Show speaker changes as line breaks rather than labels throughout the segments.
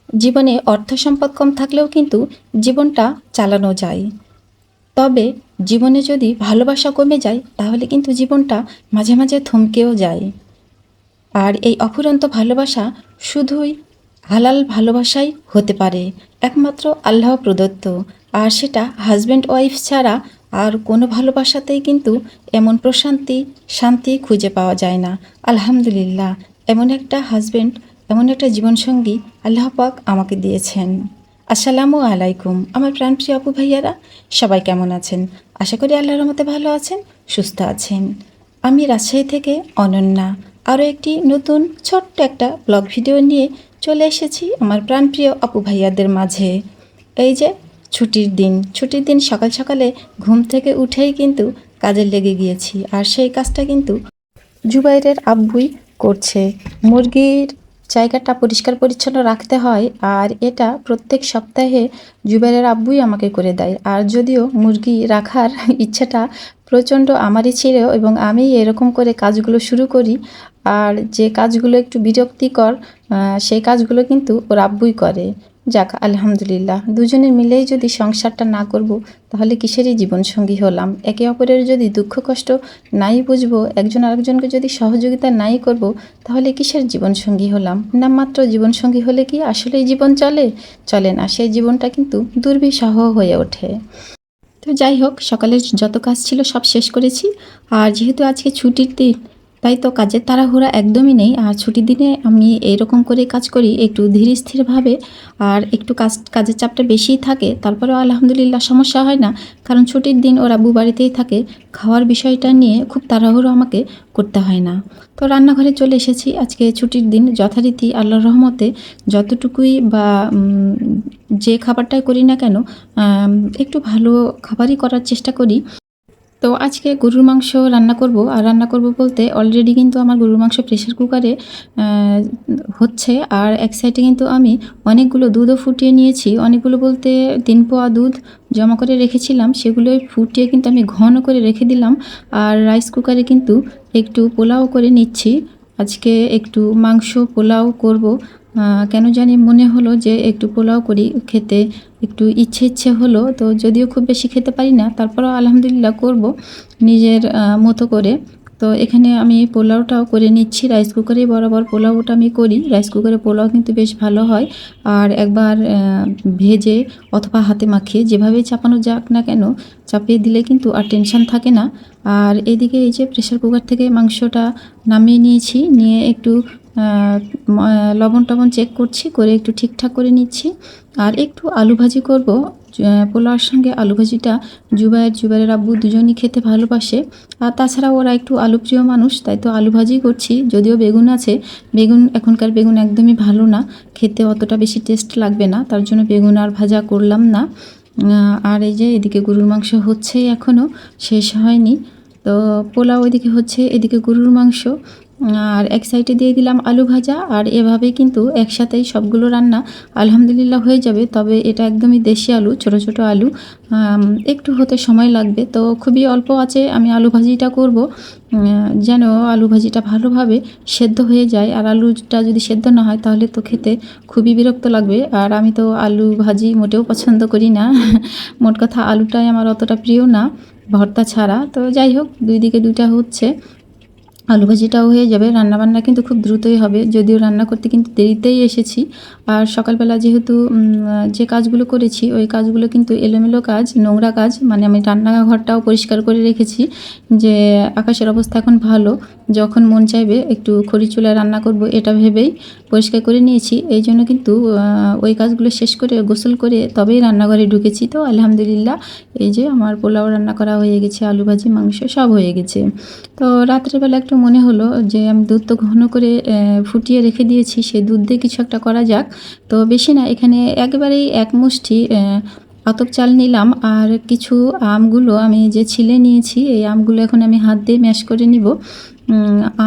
জীবনে অর্থ সম্পদ কম থাকলেও কিন্তু জীবনটা চালানো যায়। তবে জীবনে যদি ভালোবাসা কমে যায় তাহলে কিন্তু জীবনটা মাঝে মাঝে থমকেও যায়। আর এই অফুরন্ত ভালোবাসা শুধুই হালাল ভালোবাসাই হতে পারে, একমাত্র আল্লাহ প্রদত্ত। আর সেটা হাজব্যান্ড ওয়াইফ ছাড়া আর কোনো ভালোবাসাতেই কিন্তু এমন প্রশান্তি শান্তি খুঁজে পাওয়া যায় না। আলহামদুলিল্লাহ, এমন একটা হাজব্যান্ড, এমন একটা জীবনসঙ্গী আল্লাহ পাক আমাকে দিয়েছেন। আসসালামু আলাইকুম আমার প্রাণপ্রিয় আপু ভাইয়ারা, সবাই কেমন আছেন? আশা করি আল্লাহর রহমতে ভালো আছেন, সুস্থ আছেন। আমি রাজশাহী থেকে অনন্যা আরও একটি নতুন ছোট্ট একটা ব্লগ ভিডিও নিয়ে চলে এসেছি আমার প্রাণপ্রিয় আপু ভাইয়াদের মাঝে। এই যে ছুটির দিন সকাল সকালে ঘুম থেকে উঠেই কিন্তু কাজে লেগে গিয়েছি। আর সেই কাজটা কিন্তু জুবাইরের আব্বুই করছে। মুরগির জায়গাটা পরিষ্কার পরিচ্ছন্ন রাখতে হয়, আর এটা প্রত্যেক সপ্তাহে জুবাইরের আব্বুই আমাকে করে দেয়। আর যদিও মুরগি রাখার ইচ্ছাটা প্রচণ্ড আমারই ছিল এবং আমি এরকম করে কাজগুলো শুরু করি। আর যে কাজগুলো একটু বিরক্তিকর সেই কাজগুলো কিন্তু ওর আব্বুই করে। যাক আলহামদুলিল্লাহ, দুজনে মিলেই যদি সংসারটা না করব তাহলে কিসেরই জীবনসঙ্গী হলাম। একে অপরের যদি দুঃখ কষ্ট নাই বুঝবো, একজন আরেকজনকে যদি সহযোগিতা নাই করব, তাহলে কিসের জীবনসঙ্গী হলাম? নামমাত্র জীবনসঙ্গী হলে কি আসলেই জীবন চলে? চলে না, সেই জীবনটা কিন্তু দুর্বিষহ হয়ে ওঠে। তো যাই হোক, সকালের যত কাজ ছিল সব শেষ করেছি। আর যেহেতু আজকে ছুটির দিন, তাই তো কাজের তাড়াহুড়া একদমই নেই। আর ছুটির দিনে আমি এইরকম করে কাজ করি একটু ধীর স্থিরভাবে। আর একটু কাজের চাপটা বেশিই থাকে, তারপরেও আলহামদুলিল্লাহ সমস্যা হয় না, কারণ ছুটির দিন ওরা আব্বু বাড়িতেই থাকে। খাওয়ার বিষয়টা নিয়ে খুব তাড়াহুড়ো আমাকে করতে হয় না। তো রান্নাঘরে চলে এসেছি। আজকে ছুটির দিন, যথারীতি আল্লাহর রহমতে যতটুকুই বা যে খাবারটাই করি না কেন একটু ভালো খাবারই করার চেষ্টা করি। তো আজকে গরুর মাংস রান্না করব। আর রান্না করব বলতে অলরেডি কিন্তু আমার গরুর মাংস প্রেশার কুকারে হচ্ছে। আর এক সাইডে কিন্তু আমি অনেকগুলো দুধও ফুটিয়ে নিয়েছি। অনেকগুলো বলতে 3 পোয়া দুধ জমা করে রেখেছিলাম, সেগুলোই ফুটিয়ে কিন্তু আমি ঘন করে রেখে দিলাম। আর রাইস কুকারে কিন্তু একটু পোলাও করে নিচ্ছি। আজকে একটু মাংস পোলাও করব। কেন জানি মনে হলো যে একটু পোলাও করি, খেতে একটু ইচ্ছে হলো। তো যদিও খুব বেশি খেতে পারি না, তারপরেও আলহামদুলিল্লাহ করব নিজের মতো করে। তো এখানে আমি পোলাওটাও করে নিচ্ছি। রাইস কুকারে বরাবর পোলাওটা আমি করি। রাইস কুকারে পোলাও কিন্তু বেশ ভালো হয়। আর একবার ভেজে অথবা হাতে মাখিয়ে যেভাবেই চাপানো যাক না কেন, চাপিয়ে দিলে কিন্তু আর টেনশন থাকে না। আর এদিকে এই যে প্রেশার কুকার থেকে মাংসটা নামিয়ে নিয়েছি, নিয়ে একটু লবণ টবণ চেক করছি, করে একটু ঠিকঠাক করে নিচ্ছি। আর একটু আলু ভাজি করব। পোলাওর সঙ্গে আলু ভাজিটা জুবাইরের আব্বু দুজনই খেতে ভালোবাসে। আর তাছাড়া ওরা একটু আলু প্রিয় মানুষ, তাই তো আলু ভাজি করছি। যদিও বেগুন আছে, এখনকার বেগুন একদমই ভালো না, খেতে অতটা বেশি টেস্ট লাগবে না, তার জন্য বেগুন আর ভাজা করলাম না। আর এই যে এদিকে গরুর মাংস হচ্ছে, এখনও শেষ হয়নি। তো পোলাও ওইদিকে হচ্ছে, এদিকে গরুর মাংস। আর এক সাইডে দিয়ে দিলাম আলু ভাজা। আর এভাবেই কিন্তু একসাথেই সবগুলো রান্না আলহামদুলিল্লাহ হয়ে যাবে। তবে এটা একদমই দেশি আলু, ছোট ছোট আলু, একটু হতে সময় লাগবে। তো খুবই অল্প আছে আমি আলু ভাজিটা করব, যেন আলু ভাজিটা ভালোভাবে সেদ্ধ হয়ে যায়। আর আলুটা যদি সেদ্ধ না হয় তাহলে তো খেতে খুবই বিরক্ত লাগবে। আর আমি তো আলু ভাজি মোটেও পছন্দ করি না মোট কথা আলুটাই আমার অতটা প্রিয় না, ভর্তা ছাড়া। তো যাই হোক, দুই দিকে দুইটা হচ্ছে, আলু ভাজিটাও হয়ে যাবে। রান্নাবান্না কিন্তু খুব দ্রুতই হবে, যদিও রান্না করতে কিন্তু দেরিতেই এসেছি। আর সকালবেলা যেহেতু যে কাজগুলো করেছি ওই কাজগুলো কিন্তু এলোমেলো কাজ, নোংরা কাজ, মানে আমি রান্নাঘরটাও পরিষ্কার করে রেখেছি, যে আকাশের অবস্থা এখন ভালো, যখন মন চাইবে একটু খড়ি চুলায় রান্না করব এটা ভেবেই পরিষ্কার করে নিয়েছি। এই জন্য কিন্তু ওই কাজগুলো শেষ করে গোসল করে তবেই রান্নাঘরে ঢুকেছি। তো আলহামদুলিল্লাহ, এই যে আমার পোলাও রান্না করা হয়ে গেছে, আলু ভাজি মাংস সব হয়ে গেছে। তো রাত্রেবেলা একটু মনে হলো যে আমি দুধ তো ঘন করে ফুটিয়ে রেখে দিয়েছি, সেই দুধ দিয়ে কিছু একটা করা যাক। তো বেশি না, এখানে একেবারেই এক মুষ্টি আতপ চাল নিলাম। আর কিছু আমগুলো আমি যে ছিলে নিয়েছি, এই আমগুলো এখন আমি হাত দিয়ে ম্যাশ করে নিব।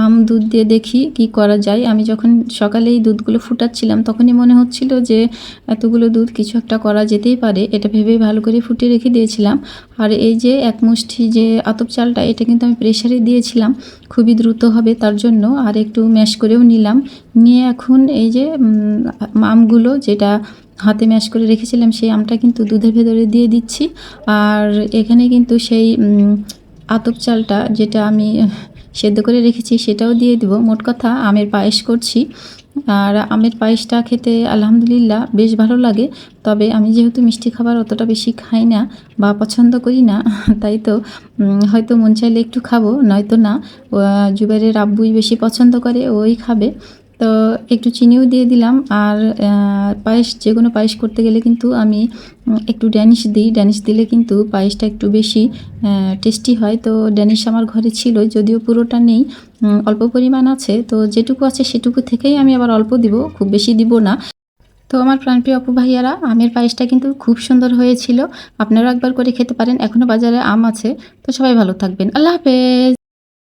আম দুধ দিয়ে দেখি কি করা যায়। আমি যখন সকালে এই দুধগুলো ফুটাচ্ছিলাম তখনই মনে হচ্ছিল যে এতগুলো দুধ কিছু একটা করা যেতেই পারে, এটা ভেবেই ভালো করে ফুটিয়ে রেখে দিয়েছিলাম। আর এই যে এক মুষ্টি যে আতপ চালটা, এটা কিন্তু আমি প্রেসারে দিয়েছিলাম খুবই দ্রুত হবে তার জন্য, আর একটু ম্যাশ করেও নিলাম। নিয়ে এখন এই যে আমগুলো যেটা হাতে ম্যাশ করে রেখেছিলাম সেই আমটা কিন্তু দুধের ভেতরে দিয়ে দিচ্ছি। আর এখানে কিন্তু সেই আতপ চালটা যেটা আমি সেদ্ধ করে রেখেছি সেটাও দিয়ে দেবো। মোট কথা আমের পায়েস করছি। আর আমের পায়েসটা খেতে আলহামদুলিল্লাহ বেশ ভালো লাগে। তবে আমি যেহেতু মিষ্টি খাবার অতটা বেশি খাই না বা পছন্দ করি না, তাই তো হয়তো মন চাইলে একটু খাবো, নয়তো না। জুবাইরের আব্বুই বেশি পছন্দ করে, ওই খাবে। তো একটু চিনিও দিয়ে দিলাম। আর পায়েস, যে কোনো পায়েস করতে গেলে কিন্তু আমি একটু ড্যানিশ দিই। ড্যানিশ দিলে কিন্তু পায়েসটা একটু বেশি টেস্টি হয়। তো ড্যানিশ আমার ঘরে ছিল, যদিও পুরোটা নেই, অল্প পরিমাণ আছে। তো যেটুকু আছে সেটুকু থেকেই আমি আবার অল্প দিব, খুব বেশি দিব না। তো আমার প্রাণপ্রিয় আপু ভাইয়ারা, আমের পায়েসটা কিন্তু খুব সুন্দর হয়েছিল। আপনারাও একবার করে খেতে পারেন, এখনও বাজারে আম আছে। তো সবাই ভালো থাকবেন, আল্লাহ হাফেজ।